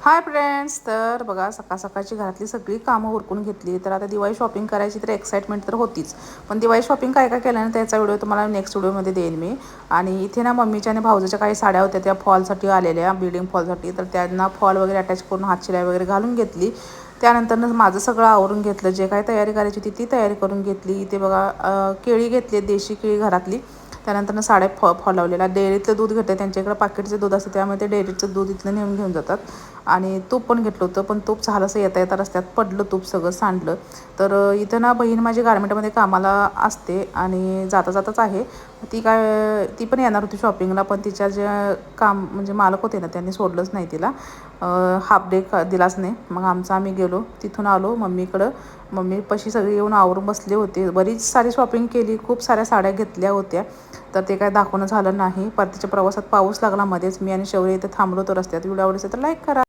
Hi friends, तर बघा सकाळ सकाळची घरातली सगळी कामं उरकून घेतली. तर आता दिवाळी शॉपिंग करायची तर एक्साइटमेंट तर होतीच. पण दिवाळी शॉपिंग काय काय केलं ना त्याचा व्हिडिओ तुम्हाला नेक्स्ट व्हिडिओमध्ये देईन मी. आणि इथे ना मम्मीच्या आणि भाऊजीच्या काही साड्या होत्या त्या फॉलसाठी आलेल्या, बिल्डिंग फॉलसाठी. तर त्यांना फॉल वगैरे अटॅच करून हातशिलाई वगैरे घालून घेतली. त्यानंतर माझं सगळं आवरून घेतलं, जे काही तयारी करायची होती ती तयारी करून घेतली. इथे बघा केळी घेतली, देशी केळी घरातली. त्यानंतर साड्या फॉल लावलेला. डेअरीतलं दूध घेतलं, त्यांच्या इकडे पाकिटचं दूध असतं त्यामुळे ते डेअरीचं दूध इथलं नेऊन घेऊन जातात. आणि तूप पण घेतलं होतं, पण तूप झालंसं येता येता रस्त्यात पडलं, तूप सगळं सांडलं. तर इथं ना बहीण माझी गारमेंटमध्ये कामाला असते आणि जाता जाताच आहे. ती पण येणार होती शॉपिंगला, पण तिच्या जे काम म्हणजे मालक होते ना त्यांनी सोडलंच नाही तिला. हाफ डे दिलाच नाही. मग आम्ही गेलो, तिथून आलो मम्मीकडं. मम्मीपाशी सगळी येऊन आवरून बसले होते. बरीच सारी शॉपिंग केली, खूप साऱ्या साड्या घेतल्या होत्या. तर ते काय दाखवणं झालं नाही. परतीच्या प्रवासात पाऊस लागला मध्येच. मी आणि शौर्य इथे थांबलो होतो रस्त्यात. व्हिडिओ आवडला तर लाईक करा.